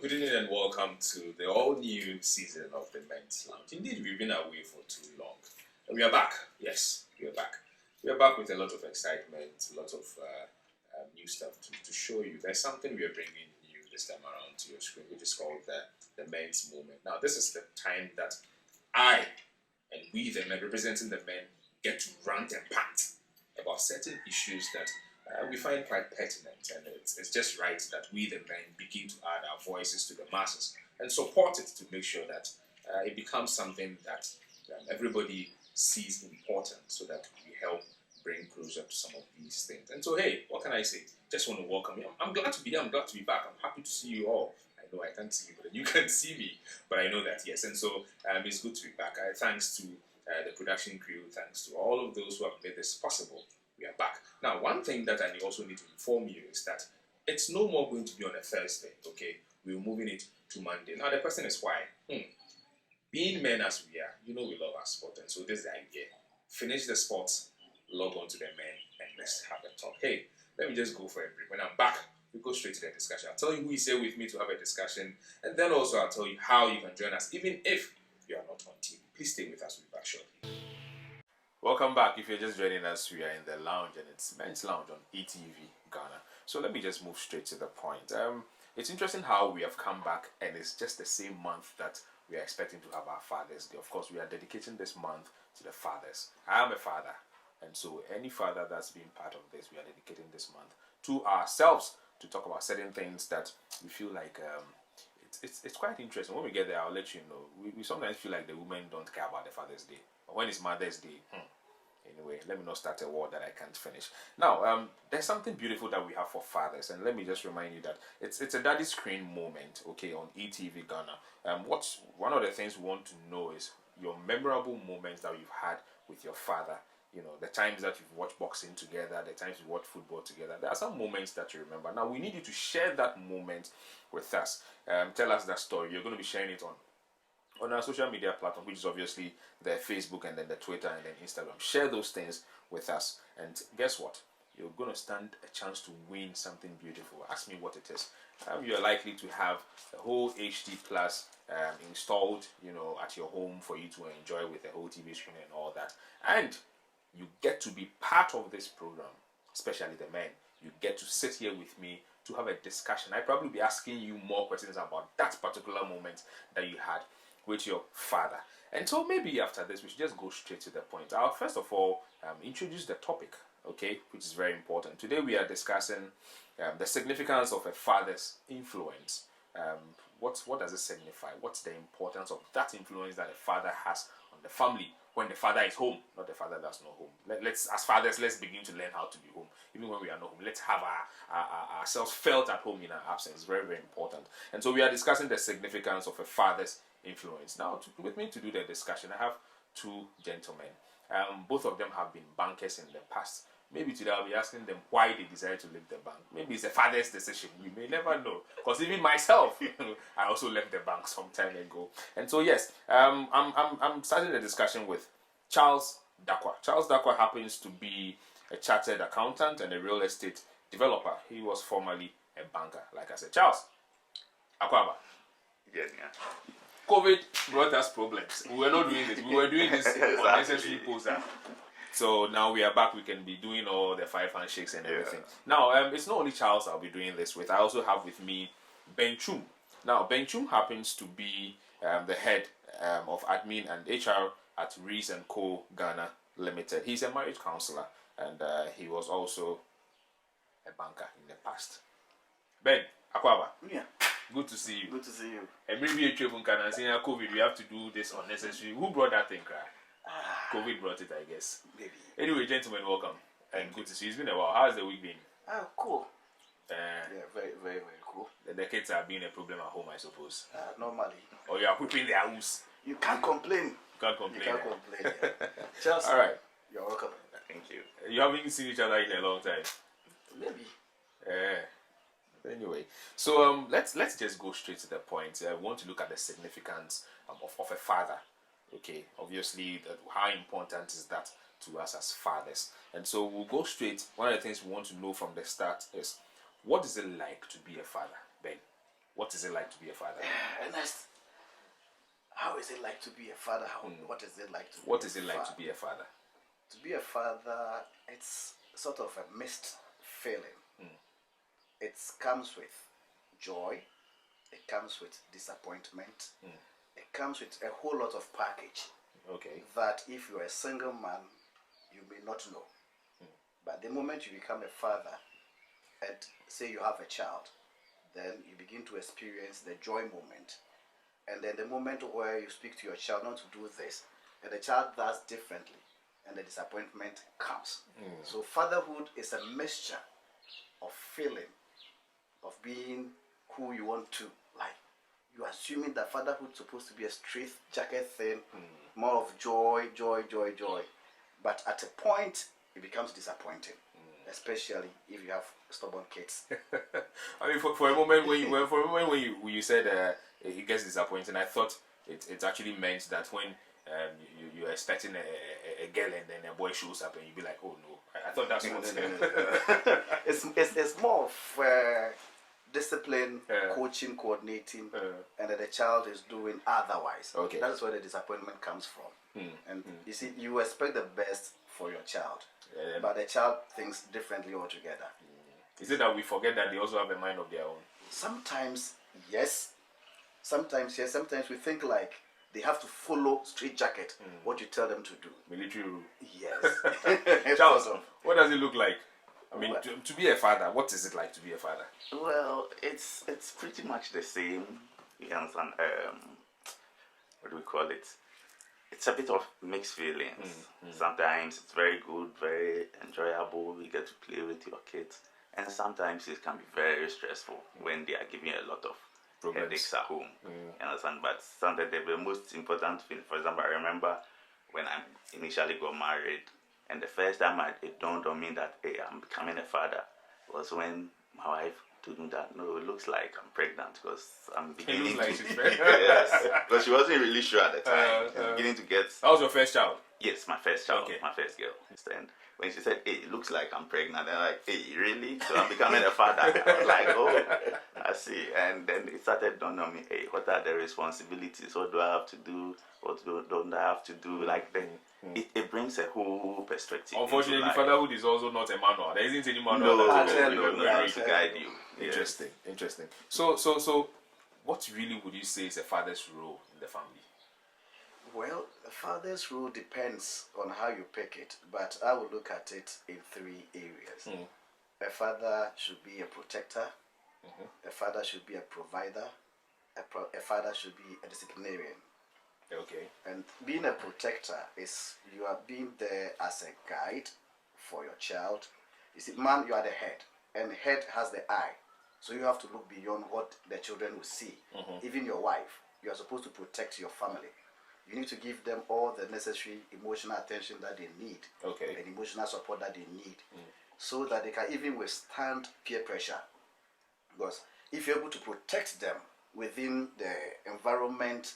Good evening and welcome to the all-new season of the Men's Lounge. Indeed, we've been away for too long. And we are back. Yes, we are back. We are back with a lot of excitement, a lot of new stuff to show you. There's something we are bringing you this time around to your screen, which is called the Men's Moment. Now, this is the time that I and we, the men, representing the men, get to rant and pant about certain issues that we find quite pertinent, and it's just right that we, the men, begin to add our voices to the masses and support it to make sure that it becomes something that everybody sees important, so that we help bring closer to some of these things. And so, hey, what can I say? Just want to welcome you. I'm glad to be here. I'm glad to be back. I'm happy to see you all. I know I can't see you, but you can see me. But I know that, yes. And so it's good to be back. Thanks to the production crew. Thanks to all of those who have made this possible. We are back. Now, one thing that I also need to inform you is that it's no more going to be on a Thursday, okay? We're moving it to Monday. Now, the question is why? Being men as we are, you know we love our sport, and so this is the idea. Finish the sports, log on to the men, and let's have a talk. Hey, let me just go for a break. When I'm back, we go straight to the discussion. I'll tell you who is here with me to have a discussion, and then also I'll tell you how you can join us, even if you are not on TV. Please stay with us. We'll be back shortly. Welcome back. If you're just joining us, we are in the lounge, and it's Men's Lounge on ETV Ghana. So let me just move straight to the point. It's interesting how we have come back, and it's just the same month that we are expecting to have our Father's Day. Of course, we are dedicating this month to the fathers. I am a father, and so any father that's been part of this, we are dedicating this month to ourselves to talk about certain things that we feel like it's quite interesting. When we get there, I'll let you know. We sometimes feel like the women don't care about the Father's Day. But when it's Mother's Day, anyway, let me not start a war that I can't finish. Now, there's something beautiful that we have for fathers, and let me just remind you that it's a daddy screen moment, okay, on ETV Ghana. What's one of the things we want to know is your memorable moments that you've had with your father. You know, the times that you've watched boxing together, the times you watched football together. There are some moments that you remember. Now, we need you to share that moment with us. Tell us that story. You're going to be sharing it on our social media platform, which is obviously the Facebook and then the Twitter and then Instagram. Share those things with us, and guess what? You're going to stand a chance to win something beautiful. Ask me what it is. You're likely to have a whole HD Plus installed, you know, at your home for you to enjoy with the whole TV screen and all that. And you get to be part of this program, especially the men. You get to sit here with me to have a discussion. I'll probably be asking you more questions about that particular moment that you had with your father. And so maybe after this, we should just go straight to the point. I'll first of all introduce the topic, okay, which is very important. Today we are discussing the significance of a father's influence. What does it signify? What's the importance of that influence that a father has on the family when the father is home, not the father that's not home? As fathers, let's begin to learn how to be home. Even when we are not home, let's have ourselves felt at home in our absence. It's very, very important. And so we are discussing the significance of a father's influence. Now, with me to do the discussion, I have two gentlemen. Both of them have been bankers in the past. Maybe today I'll be asking them why they decided to leave the bank. Maybe it's a father's decision. You may never know. Because even myself, I also left the bank some time ago. And so yes, I'm starting the discussion with Charles Dakwa. Charles Dakwa happens to be a chartered accountant and a real estate developer. He was formerly a banker, like I said. Charles, Akwaba. Yeah. COVID brought us problems. We were not doing this. We were doing this unnecessary poster. So now we are back. We can be doing all the 5 handshakes and everything. Now, it's not only Charles I'll be doing this with. I also have with me Ben Chum. Now, Ben Chum happens to be the head of admin and HR at Rees & Co. Ghana Limited. He's a marriage counselor, and he was also a banker in the past. Ben, Akwaba. Yeah. Good to see you. Good to see you. And maybe a trip on COVID, we have to do this unnecessary. Who brought that thing, cry? COVID brought it, I guess. Maybe. Anyway, gentlemen, welcome. And good to see you. It's been a while. How's the week been? Cool. Yeah, very, very, very cool. The kids are being a problem at home, I suppose. Normally. Or you are whipping their house. You can't complain. You can't complain. Yeah. Chelsea. All right. You're welcome. Thank you. You haven't seen each other in a long time. Maybe. Anyway, so let's just go straight to the point. We want to look at the significance of a father. Okay, obviously, how important is that to us as fathers? And so we'll go straight. One of the things we want to know from the start is, what is it like to be a father, Ben? What is it like to be a father? Ernest, how is it like to be a father? What is it like to What be is a it like father? to be a father? To be a father, it's sort of a mixed feeling. It comes with joy, it comes with disappointment, it comes with a whole lot of package. Okay. That if you're a single man, you may not know. But the moment you become a father and say you have a child, then you begin to experience the joy moment. And then the moment where you speak to your child not to do this, and the child does differently, and the disappointment comes. So fatherhood is a mixture of feeling, of being who you want to. Like, you're assuming that fatherhood is supposed to be a straight jacket thing, more of joy. But at a point, it becomes disappointing, especially if you have stubborn kids. I mean, for a moment when you said it gets disappointing, I thought it actually meant that when you're expecting a girl and then a boy shows up and you'd be like, oh no. I thought that's what. It's more of discipline, coaching, coordinating, and that the child is doing otherwise. Okay. That's where the disappointment comes from. And you see, you expect the best for your child, but the child thinks differently altogether. Is it that we forget that they also have a mind of their own? Sometimes yes, sometimes yes. Sometimes we think like they have to follow straight jacket what you tell them to do. Military rule. Yes. Charles, what does it look like? I mean, to be a father, what is it like to be a father? Well, it's pretty much the same. You understand? What do we call it? It's a bit of mixed feelings. Sometimes it's very good, very enjoyable. You get to play with your kids, and sometimes it can be very stressful when they are giving you a lot of headaches at home. You understand? But sometimes the most important thing, for example, I remember when I initially got married, and the first time it dawned on me that, hey, I'm becoming a father, was when my wife told me that, no, it looks like I'm pregnant because I'm beginning like to... she's pregnant. Yes, because she wasn't really sure at the time. She was beginning to get... That was your first child? Yes, my first child, Okay. my first girl. And when she said, hey, it looks like I'm pregnant, and I'm like, hey, really? So I'm becoming a father. I was like, oh, I see. And then it started dawning on me, hey, what are the responsibilities? What do I have to do? What don't I have to do? Like, it brings a whole perspective. Unfortunately, fatherhood is also not a manual. There isn't any manual. No, to guide you. Interesting. So, what really would you say is a father's role in the family? Well, the father's role depends on how you pick it, but I will look at it in three areas. A father should be a protector, a father should be a provider, a father should be a disciplinarian. Okay. And being a protector is you are being there as a guide for your child. You see, man, you are the head, and the head has the eye. So you have to look beyond what the children will see. Even your wife, you are supposed to protect your family. You need to give them all the necessary emotional attention that they need, and emotional support that they need, so that they can even withstand peer pressure. Because if you're able to protect them within the environment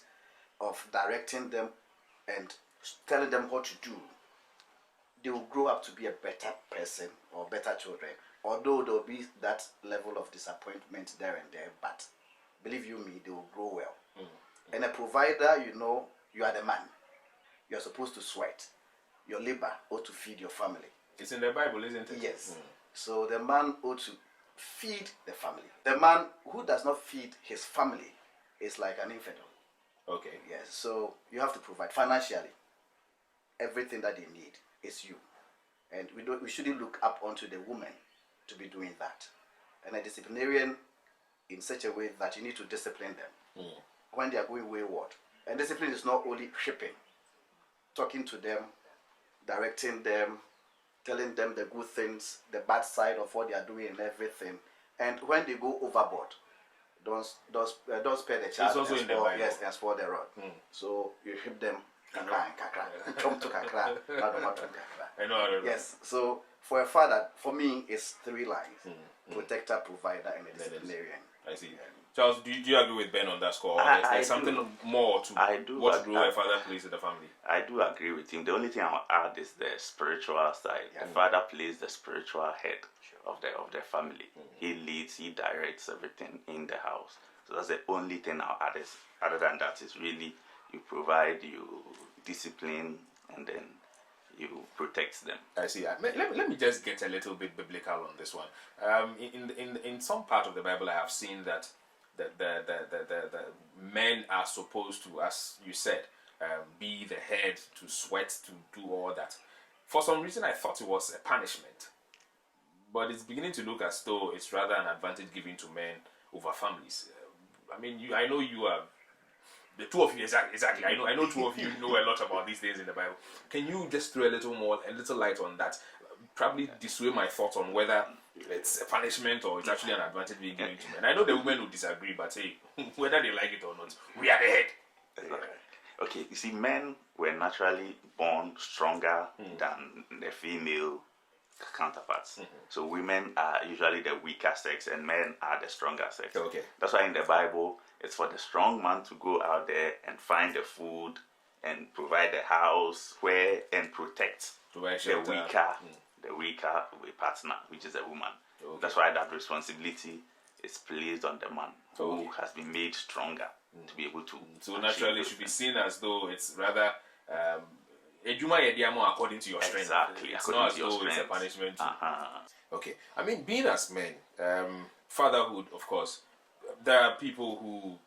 of directing them and telling them what to do, they will grow up to be a better person or better children. Although there will be that level of disappointment there and there, but believe you me, they will grow well. And a provider, you know, you are the man. You are supposed to sweat. Your labor ought to feed your family. It's in the Bible, isn't it? Yes. So the man ought to feed the family. The man who does not feed his family is like an infidel. Okay. Yes. So you have to provide financially. Everything that they need is you, and we shouldn't look up onto the woman to be doing that. And a disciplinarian in such a way that you need to discipline them when they are going wayward. And discipline is not only shipping, talking to them, directing them, telling them the good things, the bad side of what they are doing and everything. And when they go overboard, don't spare the child. It's also in the Bible. Yes, and spoil the rod. So you hit them, kakra and kakra. Come to kakra, not to kakra. I know. Yes, so for a father, for me, it's three lines. Protector, provider, and a disciplinarian. I see. Charles, do you agree with Ben on that score? There's something more to what role a father plays in the family? I do agree with him. The only thing I'll add is the spiritual side. The father plays the spiritual head of the family. He leads, he directs everything in the house. So that's the only thing I'll add. Is, other than that, is really you provide, you discipline, and then you protect them. I see. Let me just get a little bit biblical on this one. In some part of the Bible, I have seen that the men are supposed to, as you said, be the head, to sweat, to do all that. For some reason, I thought it was a punishment, but it's beginning to look as though it's rather an advantage given to men over families. I mean, I know you are the two of you, exactly. I know two of you know a lot about these things in the Bible. Can you just throw a little light on that? Probably dissuade my thoughts on whether it's a punishment or it's actually an advantage being given to men. I know the women will disagree, but hey, whether they like it or not, we are the head. Okay, you see, men were naturally born stronger than the female counterparts. So women are usually the weaker sex and men are the stronger sex. Okay. That's why in the Bible it's for the strong man to go out there and find the food and provide the house and protect the weaker partner, which is a woman. Okay. That's why that responsibility is placed on the man who has been made stronger to be able to. So naturally it should be seen as though it's rather according to your strength. Exactly. It's not as though it's a punishment. Okay. I mean, being as men, fatherhood, of course, there are people who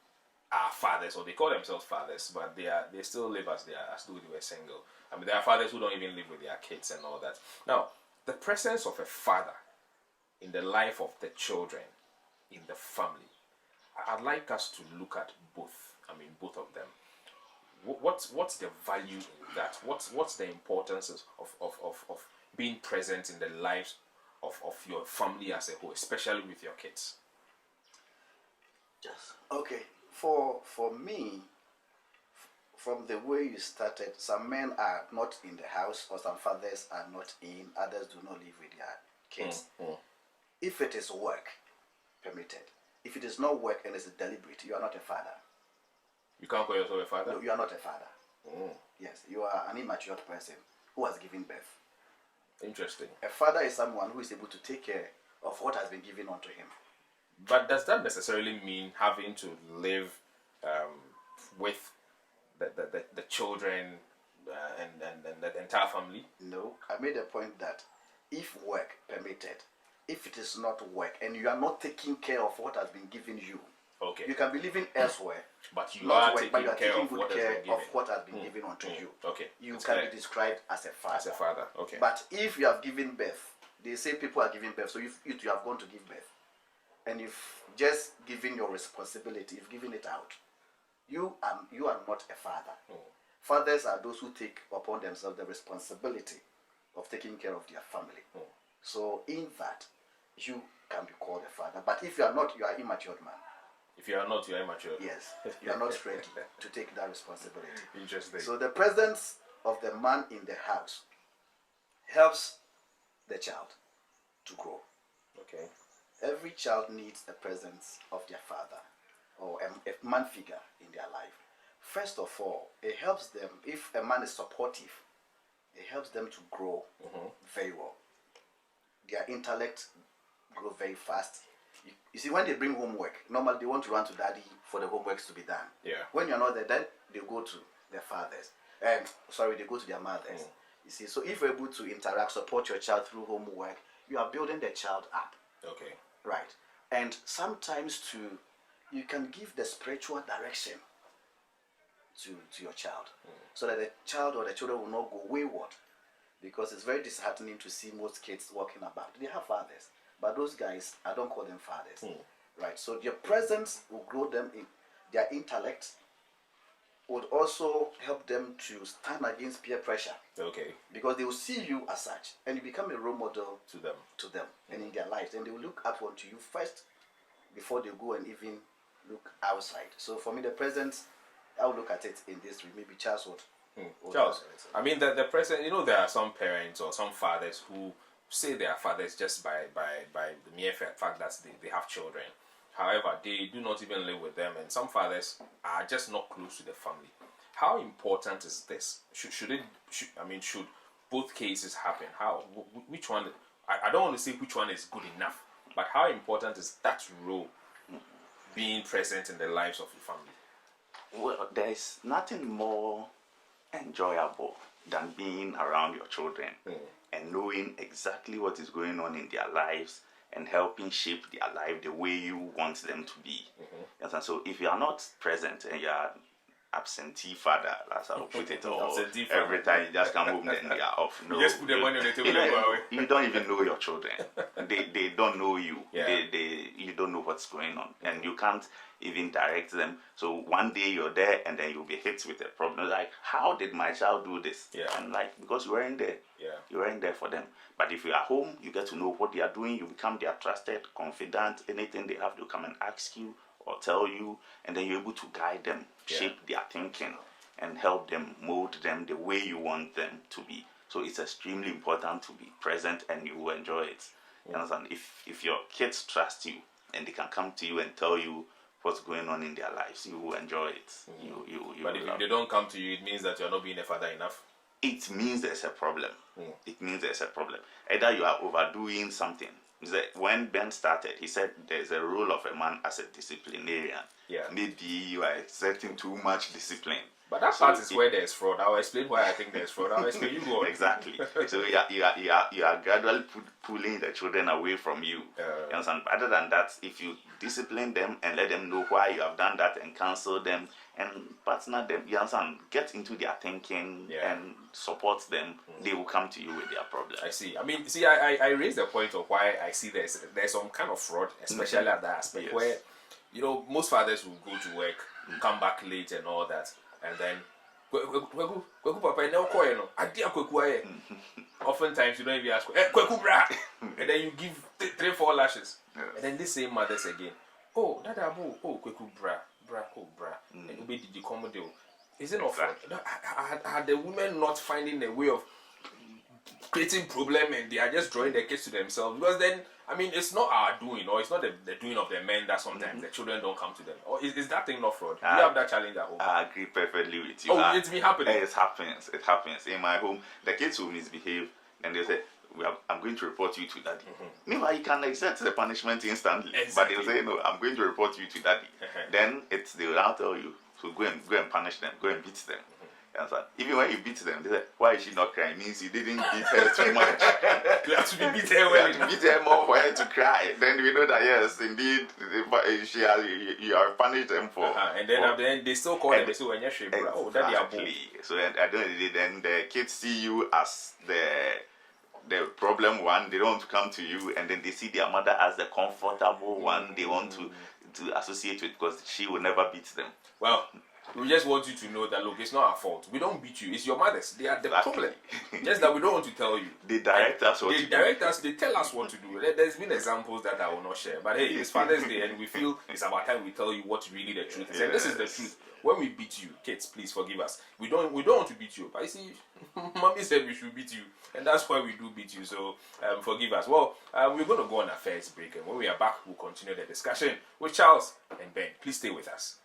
are fathers, or they call themselves fathers, but they still live as though they were single. I mean, there are fathers who don't even live with their kids and all that. Now, the presence of a father in the life of the children in the family, I'd like us to look at both. I mean, both of them. What's the value in that? What's the importance of being present in the lives of your family as a whole, especially with your kids? Yes. Okay. For me, from the way you started, some men are not in the house, or some fathers are not in, others do not live with their kids. If it is work, permitted. If it is not work and it's deliberate, you are not a father. You can't call yourself a father? No, you are not a father. Yes, you are an immature person who has given birth. Interesting. A father is someone who is able to take care of what has been given unto him. But does that necessarily mean having to live with the children and the entire family? No, I made a point that if work permitted, if it is not work and you are not taking care of what has been given you, okay, you can be living elsewhere, but you are taking care of good care of what has been given unto you. Okay, you can be described as a father. As a father, okay. But if you have given birth, they say people are giving birth, so if you have gone to give birth, and you've just given your responsibility, you've given it out, you are not a father. Fathers are those who take upon themselves the responsibility of taking care of their family. So in that, you can be called a father. But if you are not, you are an immature man. If you are not, you are immature. Yes, you are not ready to take that responsibility. Interesting. So the presence of the man in the house helps the child to grow. Okay. Every child needs the presence of their father or a man figure in their life. First of all, it helps them, if a man is supportive, it helps them to grow very well. Their intellect grows very fast. You see, when they bring homework, normally they want to run to daddy for the homeworks to be done. Yeah. When you're not there, then they go to their fathers. They go to their mothers. You see, so if you're able to interact, support your child through homework, you are building the child up. Okay. Right. And sometimes too, you can give the spiritual direction to your child, so that the child or the children will not go wayward. Because it's very disheartening to see most kids walking about. They have fathers, but those guys, I don't call them fathers. Right. So your presence will grow them in their intellect, would also help them to stand against peer pressure. Okay. Because they will see you as such, and you become a role model to them and in their lives, and they will look upward to you first before they go and even look outside. So for me, the presence, I will look at it in this way. Maybe Charles would. Charles, I mean, the present. There are some parents or some fathers who say they are fathers just by the mere fact that they have children. However, they do not even live with them, and some fathers are just not close to the family. How important is this? Should both cases happen? Which one? I don't want to say which one is good enough, but how important is that role being present in the lives of your family? Well, there is nothing more enjoyable than being around your children and knowing exactly what is going on in their lives and helping shape their life the way you want them to be. Yes, and so if you are not present and you are absentee father, as I'll put it, or Absentee every father. time you just come home then you are off. No, You just put the money on the table and go away. you don't even know your children. They don't know you. Yeah. You don't know what's going on, and you can't even direct them. So one day you're there, and then you'll be hit with a problem. Like, how did my child do this? Yeah. And like, because you weren't there. Yeah. You weren't there for them. But if you are home, you get to know what they are doing. You become their trusted confidant. Anything they have, to come and ask you or tell you, and then you're able to guide them, shape their thinking, and help them, mold them the way you want them to be. So it's extremely important to be present, and you will enjoy it. You understand? If your kids trust you and they can come to you and tell you what's going on in their lives, you will enjoy it. But if they don't come to you, it means that you're not being a father enough. It means there's a problem. It means there's a problem. Either you are overdoing something. When Ben started, he said there's a role of a man as a disciplinarian. Yeah. Maybe you are exerting too much discipline. But that part is where there's fraud. I'll explain why I think there's fraud. I'll explain. You go on. Exactly. So you are gradually pulling the children away from you. You understand? Other than that, if you discipline them and let them know why you have done that and counsel them and partner them, you understand? Get into their thinking and support them. They will come to you with their problems. I see. I mean, see, I raised the point of why I see there's some kind of fraud, especially at that aspect where, you know, most fathers will go to work, come back late and all that, and then oftentimes you don't even ask, and then you give 3-4 lashes, and then this same mothers again, oh, dada, oh, kweku bra, oh, bra, and you did the commode. Is it not fraud? Are the women not finding a way of creating problem, and they are just drawing their kids to themselves? Because then, I mean, it's not our doing, or it's not the doing of the men that sometimes the children don't come to them. Or is that thing not fraud? Do you have that challenge at home? I agree perfectly with you. Oh, it's been happening. It happens. It happens. In my home, the kids will misbehave, and they say, I'm going to report you to daddy. Meanwhile, you can accept the punishment instantly. Exactly. But they'll say, no, I'm going to report you to daddy. Then they will now tell you, so go and punish them, go and beat them. Even when you beat them, they say, why is she not crying? It means you didn't beat her too much. You have to be beat her You have to beat her more for her to cry. Then we know that yes, indeed, you have punished them for. And then at the end, they still call them. They say, "Oh, daddy, exactly." So at the end of the day, then the kids see you as the problem one. They don't want to come to you, and then they see their mother as the comfortable one. They want to associate with, because she will never beat them. Well, we just want you to know that, look, it's not our fault. We don't beat you. It's your mothers. They are the problem. Just that we don't want to tell you. They direct us what to do. They direct us. They tell us what to do. There's been examples that I will not share. But hey, it's Father's Day, and we feel it's about time we tell you what really the truth is. And this is the truth. When we beat you, kids, please forgive us. We don't want to beat you. But you see, mommy said we should beat you, and that's why we do beat you. So forgive us. Well, we're going to go on a first break, and when we are back, we'll continue the discussion with Charles and Ben. Please stay with us.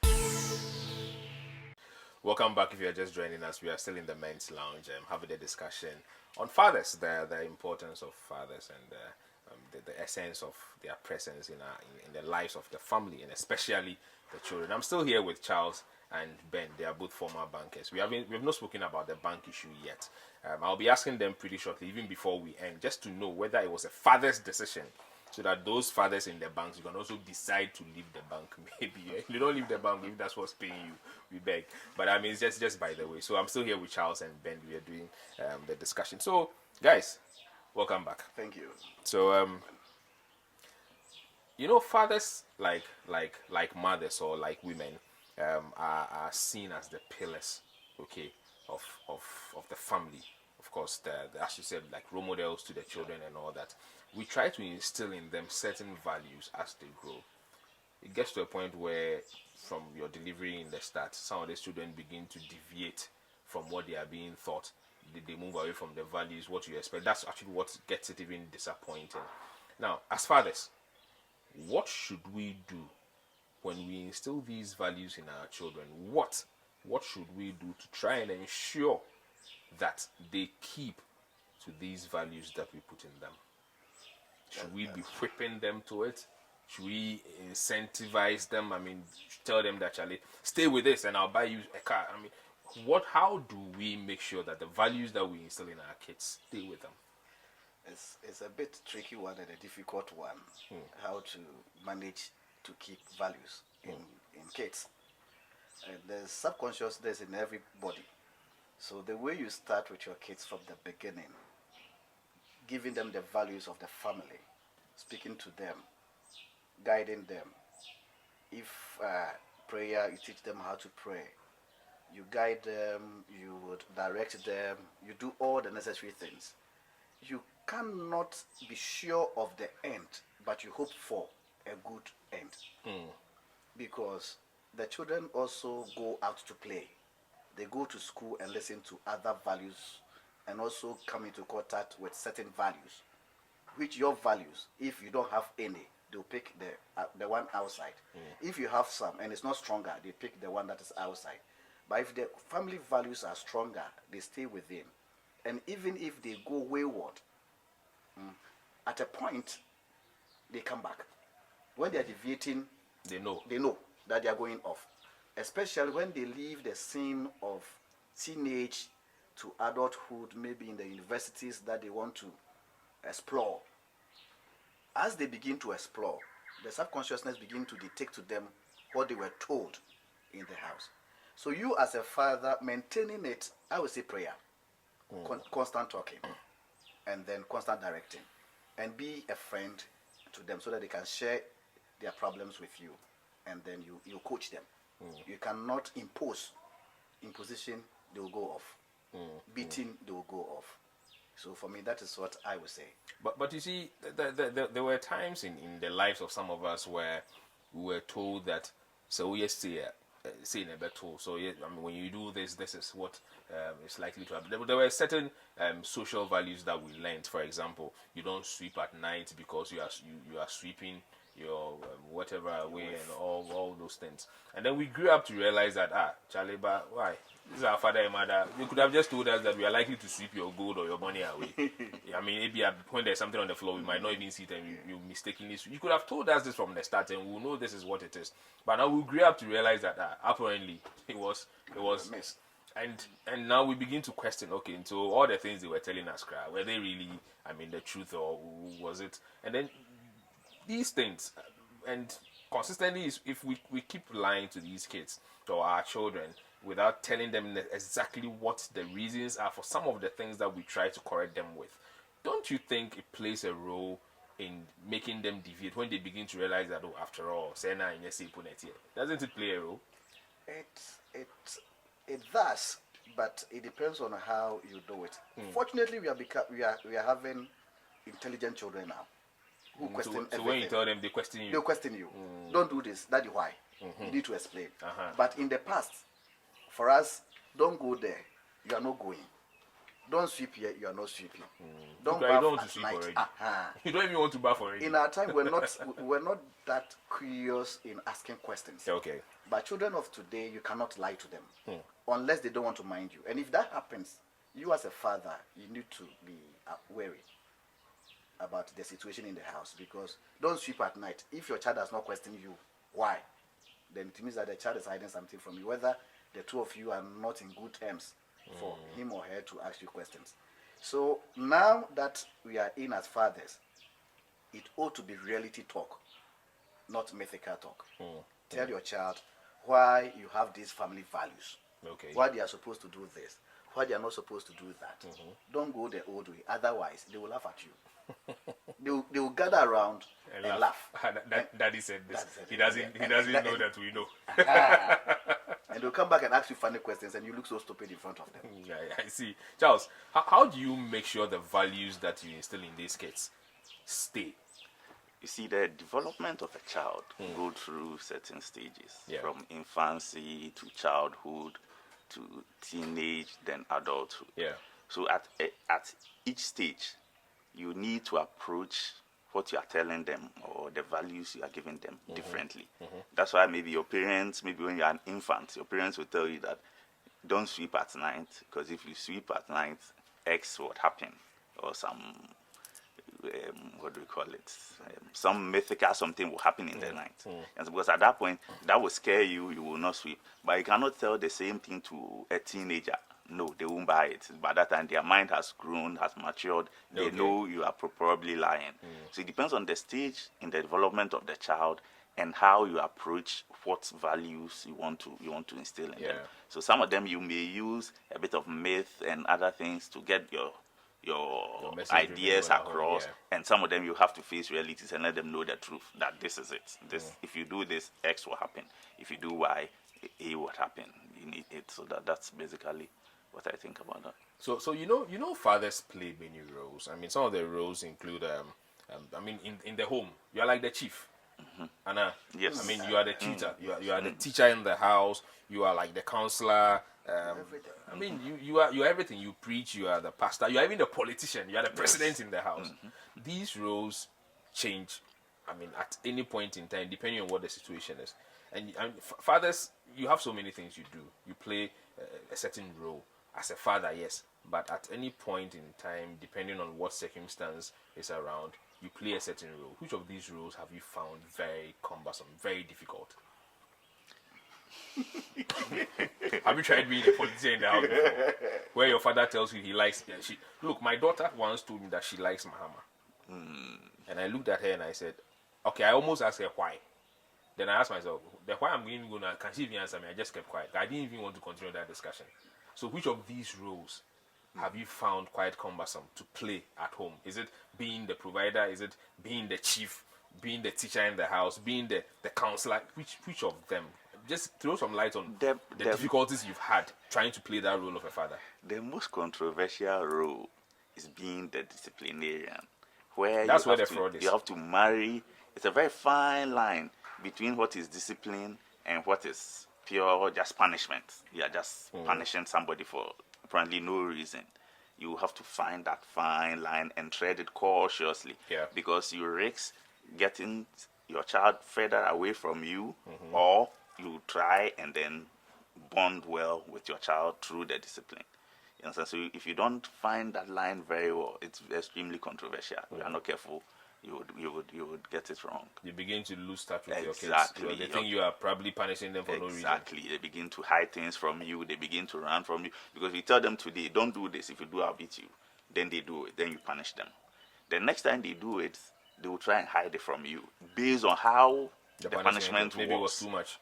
Welcome back. If you are just joining us, we are still in the men's lounge having a discussion on fathers, the importance of fathers, and the essence of their presence in the lives of the family, and especially the children. I'm still here with Charles and Ben. They are both former bankers. We have not spoken about the bank issue yet. I'll be asking them pretty shortly, even before we end, just to know whether it was a father's decision, so that those fathers in the banks, you can also decide to leave the bank. Maybe you don't leave the bank if that's what's paying you. We beg. But I mean, it's just by the way. So I'm still here with Charles and Ben. We are doing the discussion. So guys, welcome back. Thank you. So you know, fathers like mothers or like women are seen as the pillars, okay, of the family. Of course, as you said, like role models to the children and all that. We try to instill in them certain values as they grow. It gets to a point where, from your delivery in the start, some of the children begin to deviate from what they are being taught. They move away from the values, what you expect. That's actually what gets it even disappointing. Now, as fathers, what should we do when we instill these values in our children? What should we do to try and ensure that they keep to these values that we put in them? Should we be whipping them to it? Should we incentivize them? I mean, tell them that, Charlie, stay with this and I'll buy you a car. I mean, how do we make sure that the values that we instill in our kids stay with them? It's a bit tricky one and a difficult one. How to manage to keep values in kids. And there's subconsciousness in everybody. So the way you start with your kids from the beginning, giving them the values of the family, speaking to them, guiding them. If prayer, you teach them how to pray. You guide them, you would direct them, you do all the necessary things. You cannot be sure of the end, but you hope for a good end. Because the children also go out to play. They go to school and listen to other values and also come into contact with certain values, which your values, if you don't have any, they'll pick the one outside. If you have some and it's not stronger, they pick the one that is outside. But if the family values are stronger, they stay within. And even if they go wayward, at a point, they come back. When they are deviating, they know that they are going off. Especially when they leave the scene of teenage to adulthood, maybe in the universities that they want to explore. As they begin to explore, the subconsciousness begin to dictate to them what they were told in the house. So you as a father, maintaining it, I would say prayer, constant talking, and then constant directing, and be a friend to them so that they can share their problems with you, and then you coach them. You cannot impose. Imposition, they will go off. Beating, they will go off. So for me, that is what I would say. But you see, there were times in the lives of some of us where we were told that, so yes, say in a battle. So yeah, I mean, when you do this, this is what is likely to happen. There were certain social values that we learned. For example, you don't sweep at night because you are sweeping your whatever away and all those things. And then we grew up to realize that Charlie, but why? This is our father and mother. You could have just told us that we are likely to sweep your gold or your money away. I mean, maybe when there's something on the floor, we might not even see it, and you mistakenly. You could have told us this from the start, and we'll know this is what it is. But now we grew up to realize that apparently it was a mess. And now we begin to question. Okay, so all the things they were telling us, were they really? I mean, the truth, or was it? And then these things, and consistently, if we keep lying to these kids or our children without telling them exactly what the reasons are for some of the things that we try to correct them with, don't you think it plays a role in making them deviate when they begin to realize that, after all, doesn't it play a role? It does, but it depends on how you do it. Fortunately, we are having intelligent children now who question everything. So when you tell them, they question you. They'll question you. Don't do this. That's why. You need to explain. But in the past, for us, don't go there. You are not going. Don't sweep here. You are not sweeping. Don't bath at night. You don't even want to bath already. In our time, we're not that curious in asking questions. Okay. But children of today, you cannot lie to them unless they don't want to mind you. And if that happens, you as a father, you need to be wary about the situation in the house, because don't sweep at night. If your child does not question you why, then it means that the child is hiding something from you, whether the two of you are not in good terms for him or her to ask you questions. So now that we are in as fathers, it ought to be reality talk, not mythical talk. Tell your child why you have these family values, why they are supposed to do this, why they are not supposed to do that. Don't go the old way, otherwise they will laugh at you. They will gather around and laugh. Daddy said this. He doesn't know that we know. And they'll come back and ask you funny questions, and you look so stupid in front of them. Yeah, I see. Charles, how do you make sure the values that you instill in these kids stay? You see, the development of a child go through certain stages, from infancy to childhood to teenage, then adulthood. Yeah. So at each stage, you need to approach what you are telling them or the values you are giving them differently. That's why maybe your parents, maybe when you're an infant, your parents will tell you that don't sweep at night, because if you sweep at night, X would happen, or some what do we call it? Some mythical something will happen in the night. And because at that point, that will scare you, you will not sleep. But you cannot tell the same thing to a teenager. No, they won't buy it. By that time, their mind has grown, has matured. They know you are probably lying. So it depends on the stage in the development of the child and how you approach what values you want to instill in them. So some of them you may use a bit of myth and other things to get your ideas across, and some of them you have to face realities and let them know the truth that this is it. This if you do this, X will happen. If you do Y, A will happen. You need it. So that's basically what I think about that. So you know fathers play many roles. I mean, some of the roles include I mean, in the home you are like the chief. Anna, yes. I mean, you are the tutor. You are the teacher in the house. You are like the counselor. I mean, you are everything. You preach. You are the pastor. You are even the politician. You are the president in the house. These roles change. I mean, at any point in time, depending on what the situation is. And fathers, you have so many things you do. You play a certain role as a father, yes. But at any point in time, depending on what circumstance is around, you play a certain role. Which of these roles have you found very cumbersome, very difficult? Have you tried being a politician in the house before? Where your father tells you he likes... Look, my daughter once told me that she likes Mahama. And I looked at her and I said, okay, I almost asked her why. Then I asked myself, the why I'm going to... Can she even answer me? I just kept quiet. I didn't even want to continue that discussion. So which of these roles have you found quite cumbersome to play at home? Is it being the provider? Is it being the chief? Being the teacher in the house? Being the counselor? Which of them? Just throw some light on the difficulties you've had trying to play that role of a father. The most controversial role is being the disciplinarian. Where That's where the fraud is. You have to marry. It's a very fine line between what is discipline and what is pure just punishment. You are just punishing somebody for apparently no reason. You have to find that fine line and tread it cautiously, because you risk getting your child further away from you, or you try and then bond well with your child through the discipline. You know, so if you don't find that line very well, it's extremely controversial. If you are not careful, you would get it wrong. You begin to lose touch with your kids. Exactly. They think you are probably punishing them for no reason. Exactly. They begin to hide things from you. They begin to run from you. Because you tell them today, don't do this. If you do, I'll beat you. Then they do it. Then you punish them. The next time they do it, they will try and hide it from you based on how the punishment maybe was too much.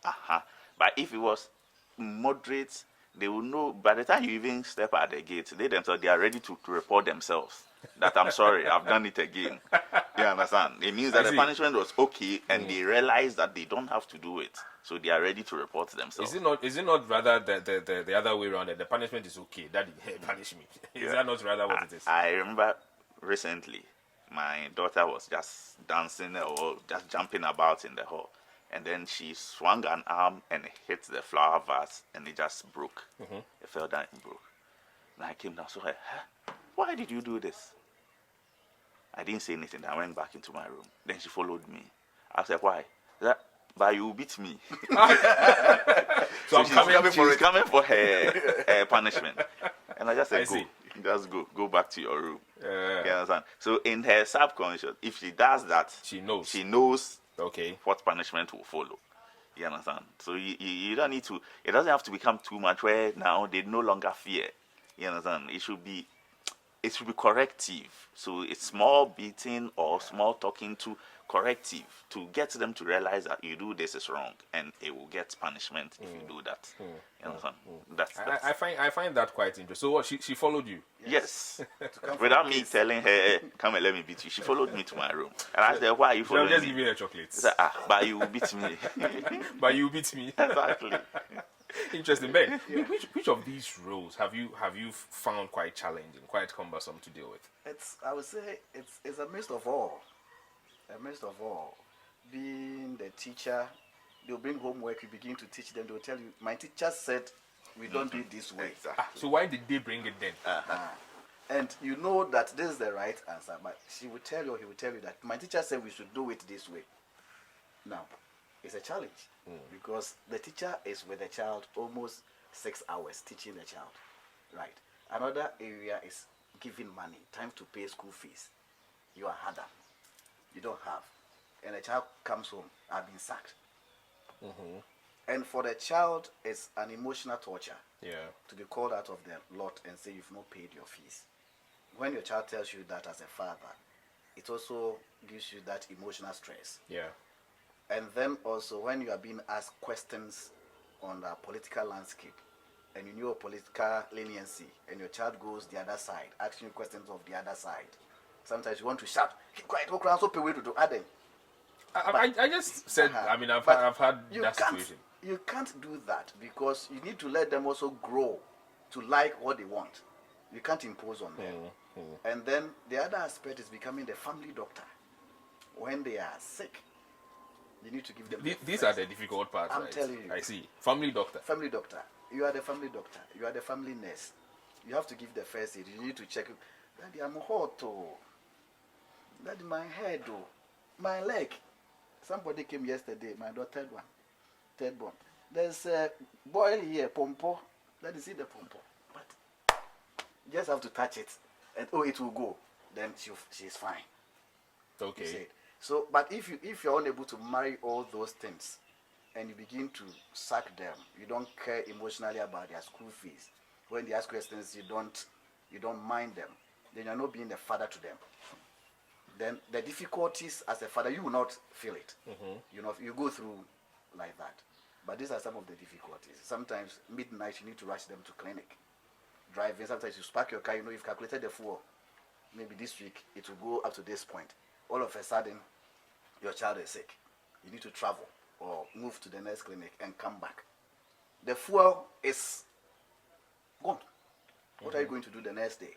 But if it was moderate, they will know. By the time you even step at the gate, they themselves, they are ready to report themselves that I'm sorry, I've done it again. You understand? It means that the punishment was okay, and they realize that they don't have to do it, so they are ready to report themselves. Is it not rather the other way around, that the punishment is okay, that he punish me? Is that not rather what it is? I remember recently, my daughter was just dancing or just jumping about in the hall, and then she swung an arm and hit the flower vase, and it just broke. It fell down and broke. And I came down, so I, why did you do this? I didn't say anything. I went back into my room. Then she followed me. I said, why? But you beat me. So she's coming for her punishment. And I just said, go back to your room. You understand? So in her subconscious, if she does that, she knows what punishment will follow. You understand? So you don't need to, it doesn't have to become too much where now they no longer fear. You understand? It should be corrective. So it's small beating or small talking to corrective to get them to realize that you do this is wrong, and it will get punishment if you do that. You understand? That's I find that quite interesting. So what, she followed you? Yes. Without me telling her, come and let me beat you. She followed me to my room. And I said, why are you following me? Just give me her chocolates. She said, but you beat me. But you beat me. Exactly. Interesting. Ben, which of these roles have you found quite challenging, quite cumbersome to deal with? I would say it's a mix of all. A mix of all. Being the teacher, they'll bring homework, you begin to teach them, they'll tell you, my teacher said we don't do it this way. Exactly. So why did they bring it then? And you know that this is the right answer, but she will tell you, or he will tell you that my teacher said we should do it this way. Now, it's a challenge because the teacher is with the child almost 6 hours teaching the child. Right. Another area is giving money, time to pay school fees. you are harder. You don't have. And a child comes home, I've been sacked. And for the child, it's an emotional torture to be called out of the lot and say you've not paid your fees. When your child tells you that as a father, it also gives you that emotional stress. And then also when you are being asked questions on the political landscape and you know political leniency and your child goes the other side, asking you questions of the other side, sometimes you want to shout, keep quiet, walk around, so pay way to do Adam. I just said, I mean, I've had that situation. You can't do that because you need to let them also grow to like what they want. You can't impose on them. And then the other aspect is becoming the family doctor. When they are sick, you need to give them. These are the difficult parts. I'm telling you. I see. Family doctor. Family doctor. You are the family doctor. You are the family nurse. You have to give the first aid. You need to check. Daddy, I'm hot. Oh. Daddy, my head. Oh. My leg. Somebody came yesterday. My daughter, third born. There's a boil here, pompo. Let me see the pompo. But you just have to touch it, and it will go. Then she's fine. Okay. So, but if you're unable to marry all those things, and you begin to sack them, you don't care emotionally about their school fees. When they ask questions, you don't mind them. Then you're not being a father to them. Then the difficulties as a father, you will not feel it. You go through like that. But these are some of the difficulties. Sometimes midnight you need to rush them to clinic. Driving, sometimes you spark your car, you've calculated the fuel. Maybe this week it will go up to this point. All of a sudden, your child is sick. You need to travel or move to the next clinic and come back. The fuel is gone. What are you going to do the next day?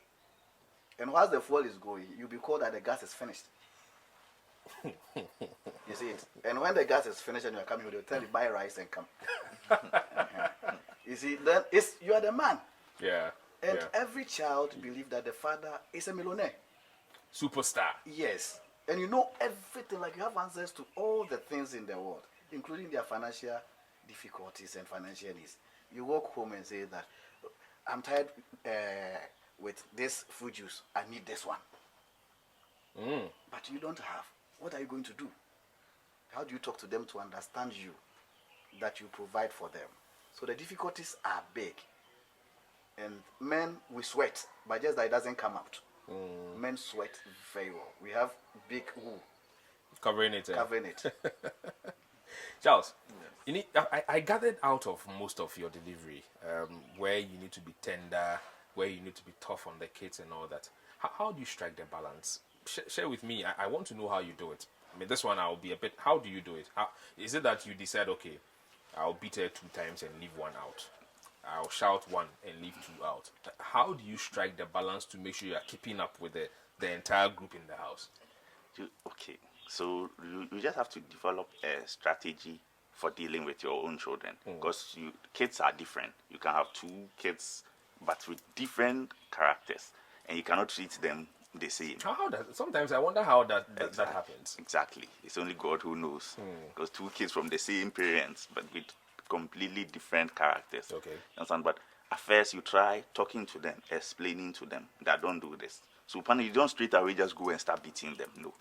And whilst the fuel is going, you'll be called that the gas is finished. You see it? And when the gas is finished and you're coming, they'll tell you, buy rice and come. You see, then you are the man. And every child believes that the father is a millionaire. Superstar. Yes. And you know everything, like you have answers to all the things in the world, including their financial difficulties and financial needs. You walk home and say that, I'm tired with this fruit juice, I need this one. But you don't have. What are you going to do? How do you talk to them to understand you, that you provide for them? So the difficulties are big. And men, we sweat, but just that it doesn't come out. Men sweat very well. We have big wool. Covering it. Yes. Charles, you need, I gathered out of most of your delivery where you need to be tender, where you need to be tough on the kids and all that. How do you strike the balance? Share with me. I want to know how you do it. I mean, this one I'll be a bit. How do you do it? Is it that you decide, okay, I'll beat her 2 times and leave 1 out? I'll shout 1 and leave 2 out. How do you strike the balance to make sure you are keeping up with the entire group in the house? Okay, so you just have to develop a strategy for dealing with your own children, because kids are different. You can have 2 kids, but with different characters, and you cannot treat them the same. Sometimes I wonder how that happens. Exactly. It's only God who knows. Because 2 kids from the same parents, but with completely different characters. Okay. Understand? But at first you try talking to them, explaining to them that don't do this. So you don't straight away just go and start beating them. No.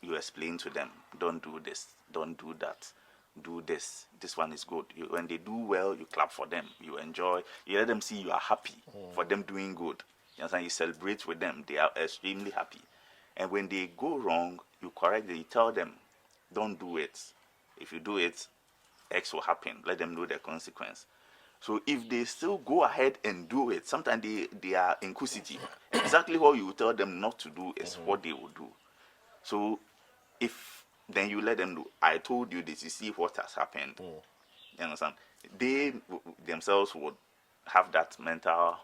You explain to them, don't do this, don't do that, do this. This one is good. When they do well, you clap for them. You enjoy. You let them see you are happy for them doing good. You understand? You celebrate with them. They are extremely happy. And when they go wrong, you correct them. You tell them, don't do it. If you do it, X will happen. Let them know the consequence. So if they still go ahead and do it, sometimes they are inquisitive. Exactly what you tell them not to do is what they will do. So if then you let them know, I told you this, you see what has happened. You understand? They themselves would have that mental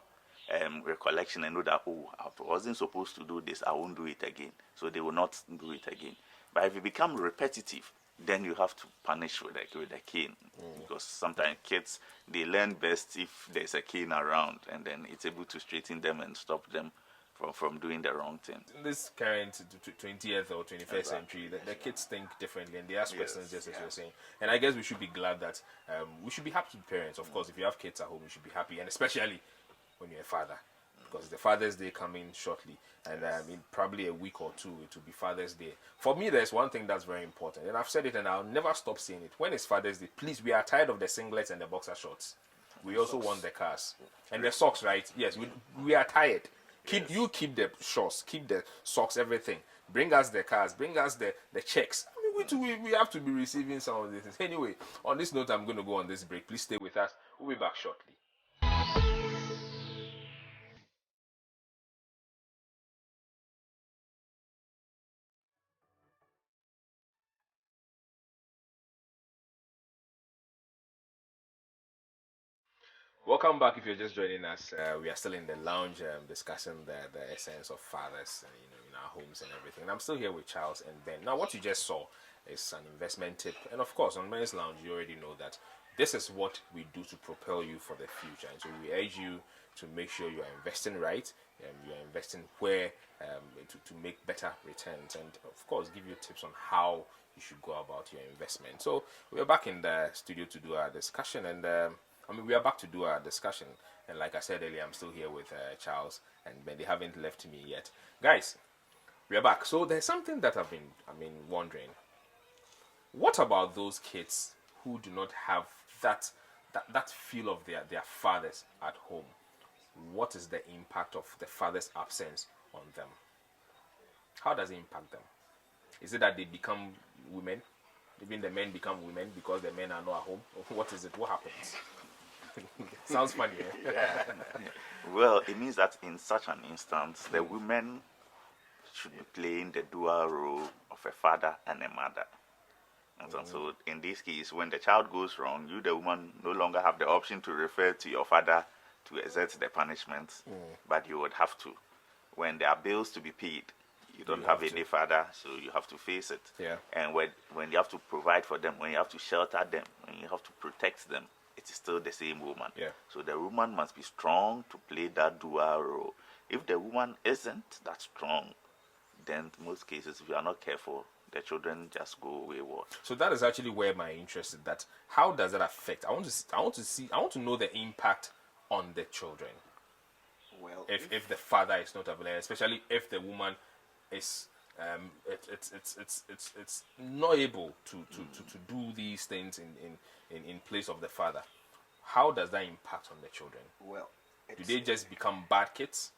recollection and know that, oh, I wasn't supposed to do this, I won't do it again. So they will not do it again. But if it becomes repetitive, then you have to punish with a cane. Because sometimes kids, they learn best if there's a cane around, and then it's able to straighten them and stop them from doing the wrong thing. In this current 20th or 21st century, the kids think differently and they ask questions just as you're saying. And I guess we should be glad that we should be happy parents. Of course, if you have kids at home, you should be happy, and especially when you're a father. because the Father's Day coming shortly, and in probably a week or two it will be Father's Day. For me, there's one thing that's very important, and I've said it and I'll never stop saying it. When it's Father's Day, please, we are tired of the singlets and the boxer shorts. We also want the cars and the socks, right? Yes, we are tired. Keep the shorts, keep the socks, everything. Bring us the cars, bring us the checks. I mean, we have to be receiving some of these things. Anyway, on this note, I'm going to go on this break. Please stay with us. We'll be back shortly. Welcome back. If you're just joining us, we are still in the lounge discussing the essence of fathers, in our homes and everything. And I'm still here with Charles and Ben. Now, what you just saw is an investment tip, and of course, on Men's Lounge, you already know that this is what we do to propel you for the future. And so we urge you to make sure you are investing right, and you are investing where to make better returns, and of course, give you tips on how you should go about your investment. So we're back in the studio to do our discussion, and we are back to do our discussion, and like I said earlier, I'm still here with Charles and Ben. They haven't left me yet, guys. We are back. So there's something that I've been wondering. What about those kids who do not have that feel of their fathers at home? What is the impact of the father's absence on them? How does it impact them? Is it that they become women? Even the men become women because the men are not at home? What is it? What happens? Sounds funny, eh? Yeah. Well, it means that in such an instance, the women should be playing the dual role of a father and a mother. And so in this case, when the child goes wrong, you, the woman, no longer have the option to refer to your father to exert the punishment, but you would have to. When there are bills to be paid, you don't have any father, so you have to face it. Yeah. And when you have to provide for them, when you have to shelter them, when you have to protect them, it is still the same woman. Yeah. So the woman must be strong to play that dual role. If the woman isn't that strong, then in most cases, if you are not careful, the children just go wayward. So that is actually where my interest is. That how does that affect? I want to know the impact on the children. Well, If the father is not available, especially if the woman is it's not able to do these things in place of the father, how does that impact on the children? well, Do they just become bad kids?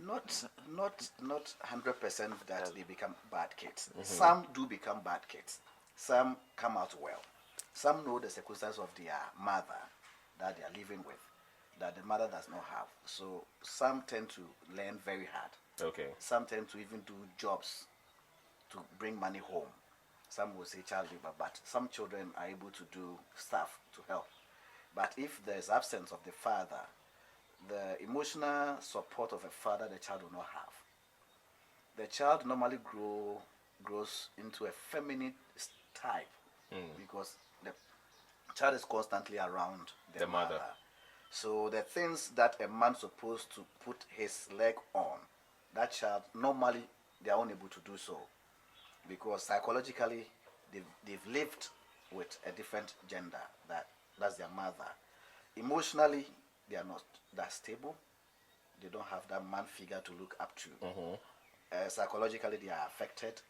not 100% that they become bad kids. Some do become bad kids. Some come out well. Some know the circumstances of their mother that they are living with, that the mother does not have. So some tend to learn very hard. Okay. Some tend to even do jobs to bring money home. Some will say child labor, but some children are able to do stuff to help. But if there's absence of the father, the emotional support of a father the child will not have. The child normally grows into a feminine type because the child is constantly around the mother. So the things that a man supposed to put his leg on, that child normally they are unable to do so because psychologically they've lived with a different gender that's their mother. Emotionally they are not that stable. They don't have that man figure to look up to. Psychologically they are affected.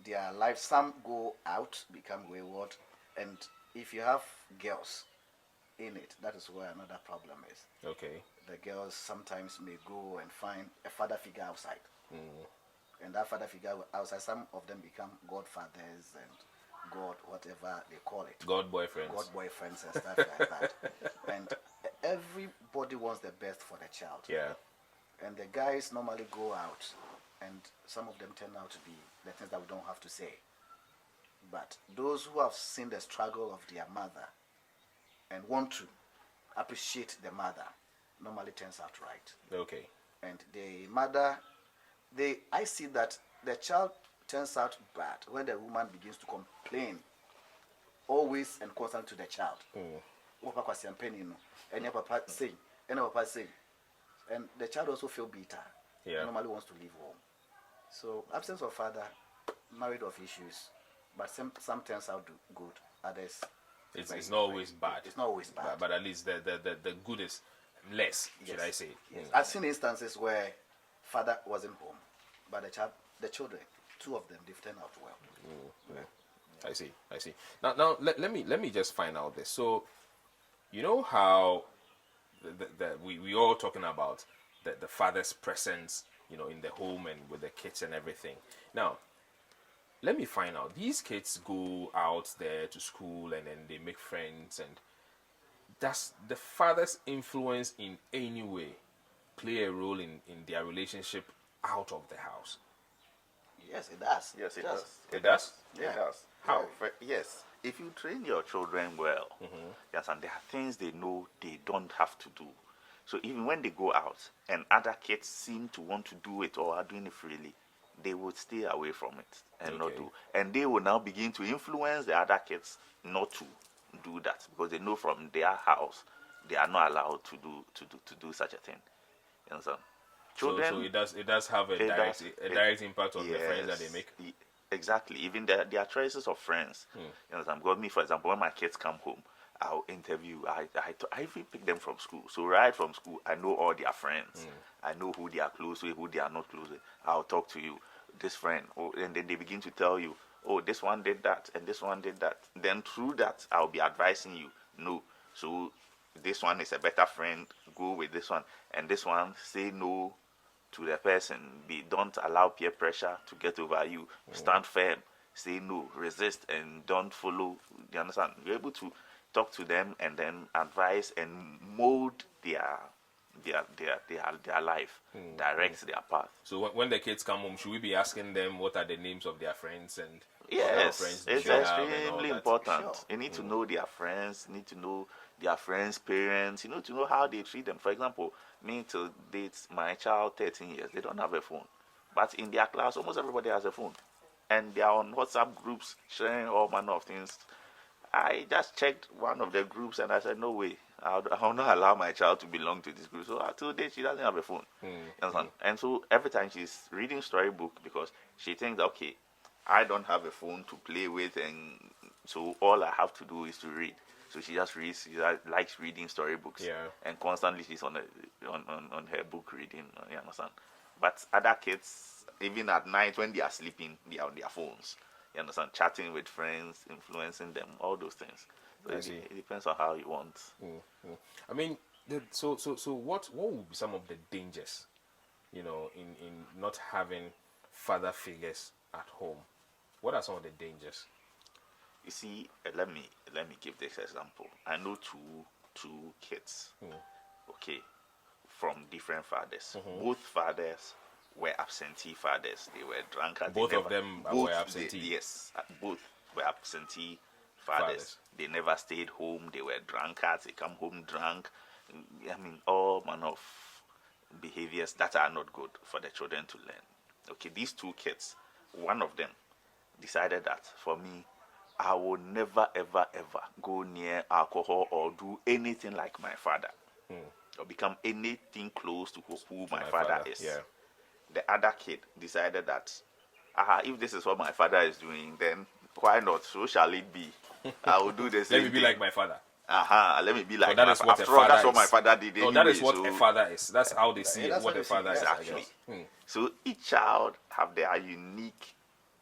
Their life, some go out, become wayward, and if you have girls in it, that is where another problem is. Okay. The girls sometimes may go and find a father figure outside, and that father figure outside, some of them become godfathers and god whatever they call it, God boyfriends. and stuff like that. And everybody wants the best for the child. Yeah. And the guys normally go out, and some of them turn out to be the things that we don't have to say. But those who have seen the struggle of their mother and want to appreciate the mother normally turns out right. Okay. And the mother, I see that the child turns out bad when the woman begins to complain always and constantly to the child. And papa saying, and the child also feel bitter. Yeah. Normally wants to leave home. So absence of father, married of issues, but some turns out good, others it's not always bad. It's not always bad. But at least the good is less, should Yes. I say? Yes. I've seen instances where father wasn't home, but the children, two of them, they've turned out well. I see. Now let me just find out this. So, you know how we all talking about the father's presence, in the home and with the kids and everything. Now, let me find out. These kids go out there to school and then they make friends. And does the father's influence in any way play a role in their relationship out of the house? Yes, it does. Yes, it does. It does? Yeah. It does. How? Yes. If you train your children well, yes, and there are things they know they don't have to do. So even when they go out and other kids seem to want to do it or are doing it freely, they would stay away from it and not Okay. do. And they will now begin to influence the other kids not to do that, because they know from their house they are not allowed to do such a thing. You understand? Children, So it does have a direct impact on the friends that they make. Exactly. Even their choices of friends. You understand? Because me, for example, when my kids come home, I'll interview. I even pick them from school. So right from school, I know all their friends. I know who they are close with, who they are not close with. I'll talk to you, this friend, and then they begin to tell you, oh, this one did that, and this one did that. Then through that, I'll be advising you, no. So this one is a better friend. Go with this one, and this one, say no to the person. Don't allow peer pressure to get over you. Stand firm. Say no. Resist and don't follow. You understand? You're able to talk to them and then advise and mold their life, direct their path. So when the kids come home, should we be asking them what are the names of their friends and what kind of Yes, friends it's do they have and all extremely that? important. Sure. You need to know their friends. You need to know their friends' parents. You know, to know how they treat them. For example, me to date my child 13 years, they don't have a phone. But in their class, almost everybody has a phone. And they are on WhatsApp groups sharing all manner of things. I just checked one of the groups and I said, no way. I'll not allow my child to belong to this group. So until date, she doesn't have a phone. You understand? And so every time she's reading storybook, because she thinks, okay, I don't have a phone to play with, and so all I have to do is to read. So she just reads. She likes reading storybooks, and constantly she's on her book reading. You understand? But other kids, even at night when they are sleeping, they are on their phones. You understand? Chatting with friends, influencing them, all those things. So it depends on how you want. I mean, so what would be some of the dangers, in not having father figures at home? What are some of the dangers? You see, let me give this example. I know two kids, okay, from different fathers. Both fathers were absentee fathers. They were drunkards. Both of them were absentee. Yes, both were absentee fathers. They never stayed home. They were drunkards. They come home drunk. I mean, all manner of behaviors that are not good for the children to learn. Okay, these two kids, one of them decided that for me, I will never ever ever go near alcohol or do anything like my father, or become anything close to who my father is. Yeah. The other kid decided that, if this is what my father is doing, then why not? So shall it be. I will do the same. Let me be like my father. Let me be like that my is father. what a After all, father that's what is. my father did No, anyway. that is what so a father is. That's how they see that's what how a they see father it. is. I Exactly. guess. So each child have their unique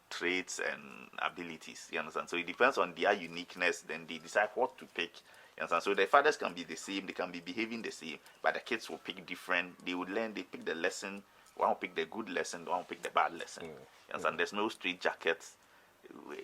traits and abilities. You understand? So it depends on their uniqueness. Then they decide what to pick. You understand? So the fathers can be the same. They can be behaving the same, but the kids will pick different. They will learn. They pick the lesson. One will pick the good lesson. One will pick the bad lesson. You understand? There's no straight jacket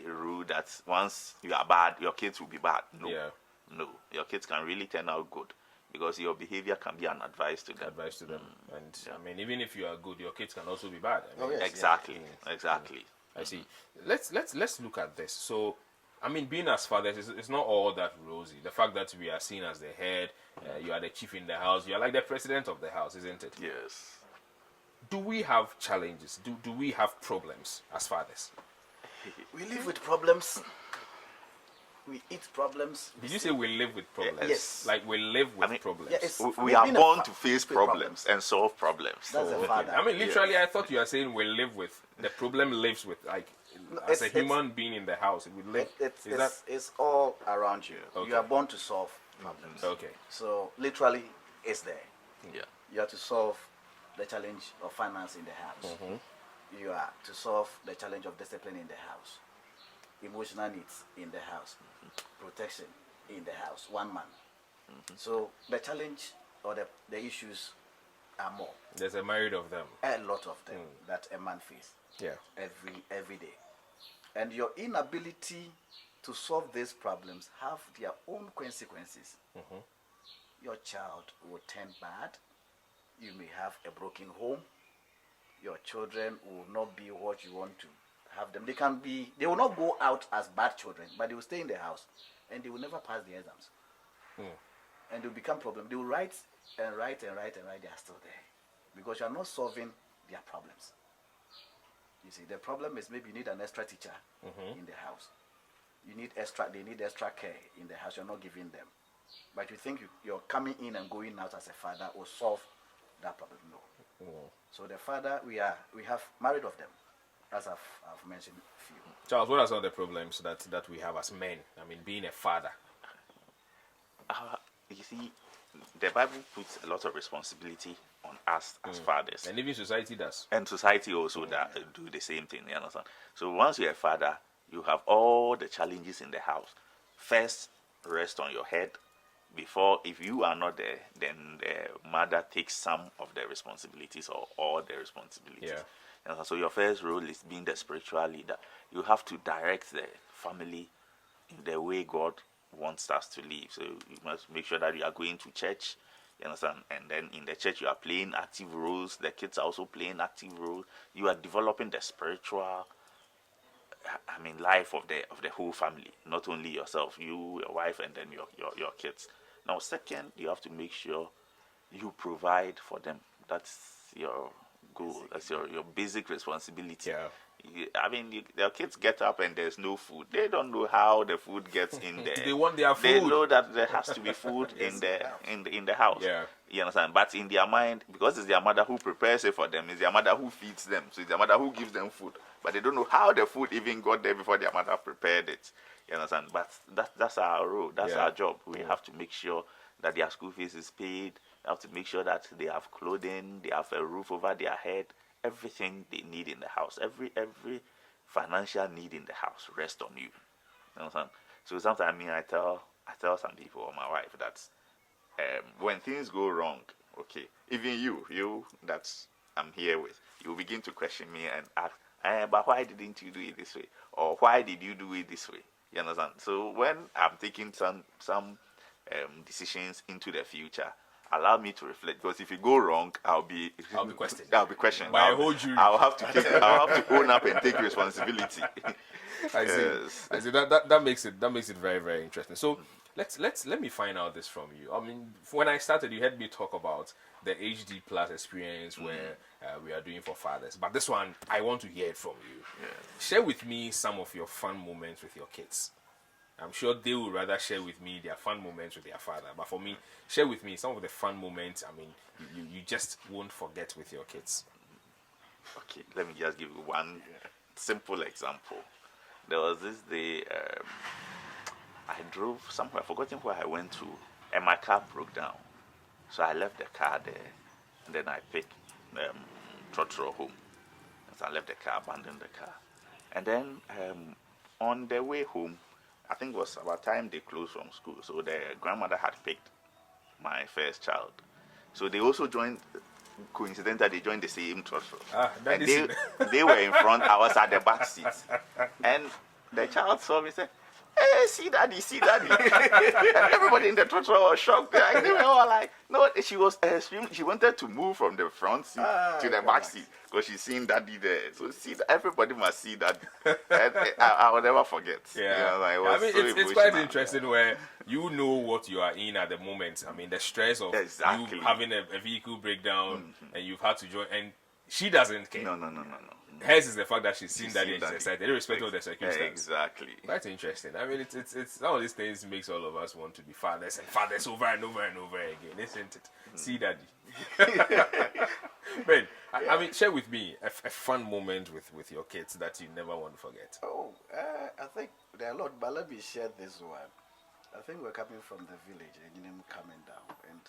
rule that once you are bad, your kids will be bad. No. Yeah. No, your kids can really turn out good, because your behavior can be an advice to them. Advice to them. And I mean, even if you are good, your kids can also be bad. I mean, yes. Exactly, exactly. I see. Let's look at this. So, I mean, being as fathers, it's not all that rosy. The fact that we are seen as the head, you are the chief in the house, you are like the president of the house, isn't it? Yes. Do we have challenges? Do we have problems as fathers? We live with problems. We eat problems. Did you say we live with problems? Yes. Like we live with I mean, problems. Yeah, it's We are being a born fa- to face with problems and solve problems. That's a Okay. father. I mean, literally, I thought you were saying we live with the problem lives with, like, as a human being in the house. We live. It's all around you. Okay. You are born to solve problems. Okay. So literally, it's there. Yeah. You have to solve the challenge of finance in the house. You are to solve the challenge of discipline in the house, emotional needs in the house, protection in the house, one man. So the challenge or the issues are more. There's a myriad of them. A lot of them that a man faces Yeah. every day. And your inability to solve these problems have their own consequences. Your child will turn bad. You may have a broken home. Your children will not be what you want to have them. They will not go out as bad children, but they will stay in the house and they will never pass the exams. And they will become problem. They will write and write and write and write. They are still there because you are not solving their problems. You see, the problem is maybe you need an extra teacher in the house. They need extra care in the house. You're not giving them. But you think you're coming in and going out as a father will solve that problem. No. So the father, we have married of them, as I've mentioned a few. Charles, what are some of the problems that we have as men? I mean, being a father. You see, the Bible puts a lot of responsibility on us as fathers. And even society does. And society also do the same thing, you understand? So once you're a father, you have all the challenges in the house. First, rest on your head. Before, if you are not there, then the mother takes some of the responsibilities or all the responsibilities. Yeah. So your first role is being the spiritual leader. You have to direct the family in the way God wants us to live. So you must make sure that you are going to church, you understand? And then in the church you are playing active roles. The kids are also playing active roles. You are developing the spiritual life of the whole family, not only yourself, you, your wife, and then your kids. Now, second, you have to make sure you provide for them. That's your goal. That's your basic responsibility. Yeah. Their kids get up and there's no food. They don't know how the food gets in there. They want their food. They know that there has to be food in the house. Yeah. You understand? But in their mind, because it's their mother who prepares it for them, it's their mother who feeds them, so it's their mother who gives them food. But they don't know how the food even got there before their mother prepared it. You understand? But that's our role. That's our job. We have to make sure that their school fees is paid. We have to make sure that they have clothing, they have a roof over their head, everything they need in the house, every financial need in the house rests on you. You understand? So sometimes I tell some people or my wife that when things go wrong, okay, even you that I'm here with, you begin to question me and ask, but why didn't you do it this way? Or why did you do it this way? You understand? So when I'm taking some decisions into the future, allow me to reflect, because if you go wrong, I'll be questioned. By a whole jury. I'll have to own up and take responsibility. I see. That makes it very, very interesting. So let me find out this from you. I mean, when I started, you heard me talk about the HD Plus experience where we are doing for fathers. But this one, I want to hear it from you. Yeah. Share with me some of your fun moments with your kids. I'm sure they would rather share with me their fun moments with their father. But for me, share with me some of the fun moments, you just won't forget with your kids. Okay, let me just give you one simple example. There was this day, I drove somewhere, I've forgotten where I went to, and my car broke down. So I left the car there, and then I picked Trotro home. And so I left the car, abandoned the car. And then on the way home, I think it was about time they closed from school. So the grandmother had picked my first child. So they also joined, coincidentally, they joined the same Trotro. And they were in front, I was at the back seat. And the child saw me and said, "Hey, see daddy." And everybody in the Trotro was shocked. They were all like, no, she was she wanted to move from the front seat to the back seat because she's seen daddy there. So everybody must see that. And I will never forget. Yeah. It's quite interesting where you know what you are in at the moment. I mean, the stress of you having a vehicle breakdown and you've had to join, and she doesn't care. No. Hers is the fact that she's seen that she's excited, irrespective of the circumstances. Exactly. Quite interesting. I mean, it's all these things makes all of us want to be fathers and fathers over and over and over again, isn't it? See daddy. Ben, I mean, share with me a fun moment with your kids that you never want to forget. I think there are a lot, but let me share this one. I think we're coming from the village and coming down, and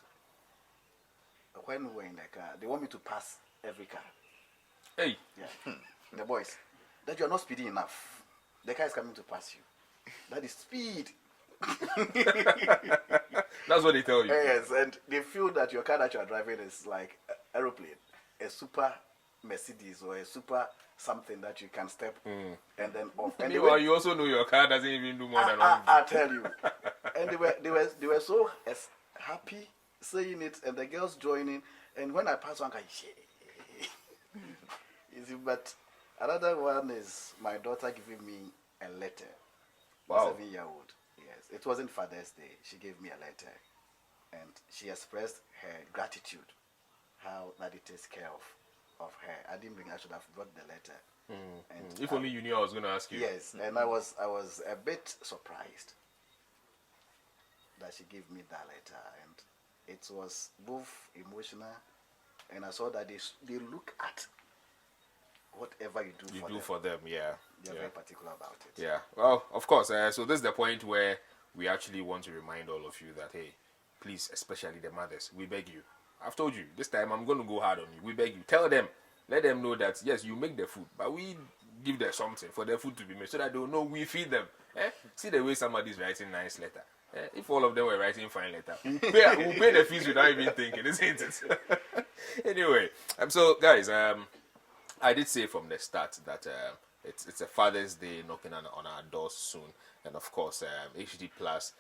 when we were in the car, they want me to pass every car. Hey, Yeah. The boys, that you're not speeding enough. The car is coming to pass you. That is speed. that's what they tell you. Yes, and they feel that your car that you are driving is like an aeroplane, a super Mercedes or a super something that you can step and then off. And Meanwhile, you also know your car doesn't even do more than one. I tell you, and they were so happy saying it, and the girls joining. And when I pass one guy, you see, but another one is my daughter giving me a letter. Wow. 7-year-old. Yes, it wasn't Father's Day. She gave me a letter, and she expressed her gratitude, how that it takes care of her. I didn't bring. I should have brought the letter. And If only you knew I was going to ask you. yes, and I was a bit surprised that she gave me that letter, and it was both emotional, and I saw that they look at whatever you do for them. Yeah. They're very particular about it. Yeah. Well, of course. So this is the point where we actually want to remind all of you that, hey, please, especially the mothers, we beg you. I've told you, this time I'm going to go hard on you. We beg you. Tell them. Let them know that, yes, you make the food, but we give them something for their food to be made so that they'll know we feed them. See the way somebody's writing nice letter. If all of them were writing fine letter, we'll pay the fees without even thinking, isn't it? Anyway, so guys, I did say from the start that it's a Father's Day knocking on our doors soon, and of course, HD Plus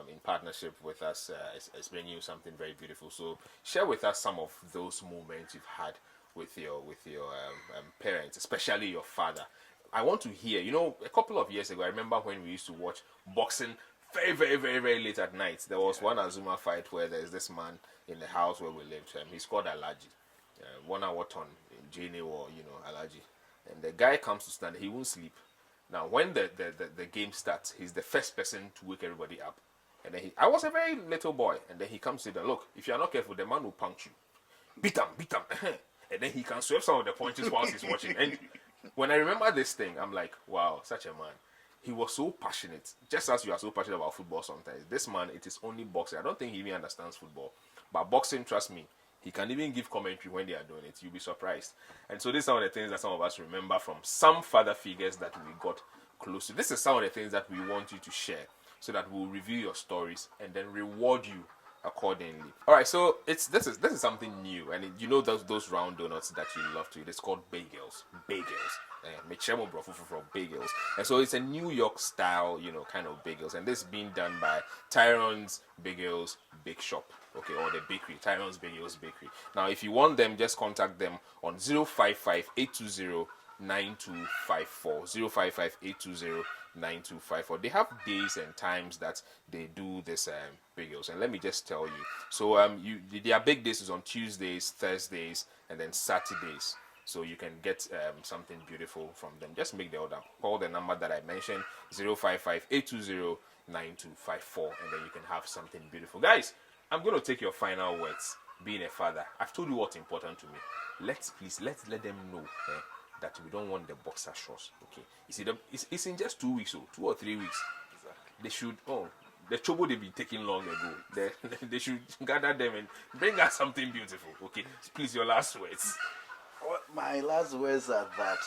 in partnership with us is bringing you something very beautiful. So share with us some of those moments you've had with your parents, especially your father. I want to hear. You know, a couple of years ago, I remember when we used to watch boxing very, very, very, very late at night. There was one Azuma fight where there's this man in the house where we lived. He's called Alaji. 1 hour turn in JNA or Alaji. And the guy comes to stand, he won't sleep. Now when the game starts, he's the first person to wake everybody up. And then I was a very little boy, and then he comes to say, look, if you're not careful, the man will punch you. Beat him. And then he can swerve some of the punches whilst he's watching. And when I remember this thing, I'm like, wow, such a man. He was so passionate, just as you are so passionate about football sometimes. This man, it is only boxing. I don't think he even understands football. But boxing, trust me, he can even give commentary when they are doing it. You'll be surprised. And so these are some of the things that some of us remember from some father figures that we got close to. This is some of the things that we want you to share so that we'll review your stories and then reward you accordingly. All right, so this is something new, and you know those round donuts that you love to eat. It's called bagels. Bagels. And so it's a New York style, kind of bagels, and this is being done by Tyron's Bagels Bake Shop, okay, or the bakery, Tyron's Bagels Bakery. Now, if you want them, just contact them on 055-820-9254. 055-820-9254. They have days and times that they do this bagels, and let me just tell you. So their big days is on Tuesdays, Thursdays, and then Saturdays. So you can get something beautiful from them. Just make the order. Call the number that I mentioned, 055-820-9254, and then you can have something beautiful. Guys, I'm going to take your final words. Being a father, I've told you what's important to me. Let's let them know that we don't want the boxer shorts. Okay, you see, it's in just 2 weeks, 2 or 3 weeks. Exactly. They should. The trouble they be taking long ago. They should gather them and bring us something beautiful. Okay, please, your last words. Well, my last words are that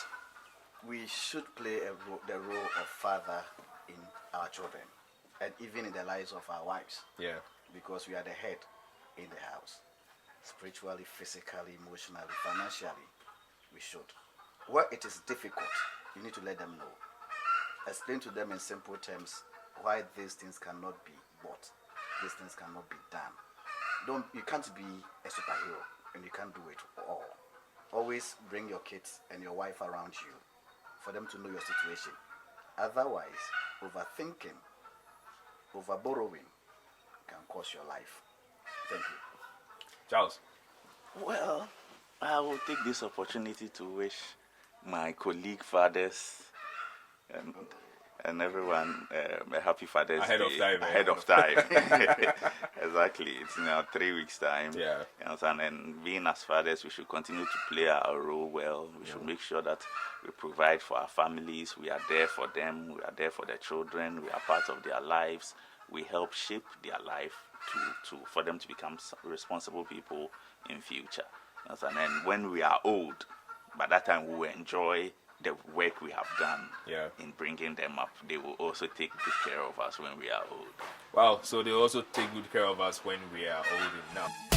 we should play the role of father in our children, and even in the lives of our wives. Yeah. Because we are the head in the house, spiritually, physically, emotionally, financially. We should. Where it is difficult, you need to let them know. Explain to them in simple terms why these things cannot be bought. These things cannot be done. You can't be a superhero and you can't do it all. Always bring your kids and your wife around you for them to know your situation. Otherwise, overthinking, over borrowing can cost your life. Thank you. Charles. Well, I will take this opportunity to wish my colleague fathers and everyone a happy Father's Ahead Day. of time. Ahead of time. Exactly. It's now 3 weeks' time. Yeah. You understand? And being as fathers, we should continue to play our role well. We should make sure that we provide for our families. We are there for them. We are there for their children. We are part of their lives. we help shape their life for them to become responsible people in future. And then when we are old, by that time we will enjoy the work we have done in bringing them up. They will also take good care of us when we are old. Wow, so they also take good care of us when we are old enough.